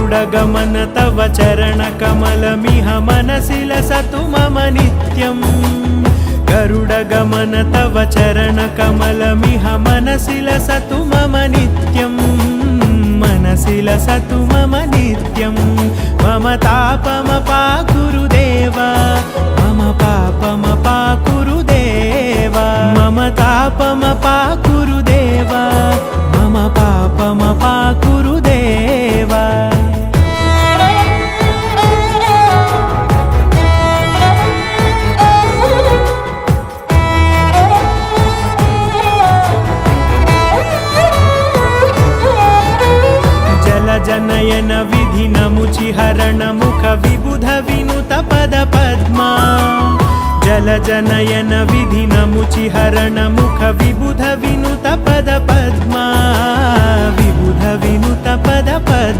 गरुडगमन तव चरणकमलमिह मनसि लसतु मम नित्यम् गरुडगमन तव चरणकमलमिह मनसि लसतु मम नित्यम् मनसि लसतु मम नित्यम् मम तापमपाकुरुदेव मम पापमपाकुरुदेव मम तापमपाकुरुदेव मम पापमपाकुरुदेव जनयन विधिनमुचिहरण मुख विबुध विनुत पद पद्मा जलजनयन विधिनमुचिहरण मुख विबुध विनुत पद पद्मा विबुध विनुत पद पद्मा।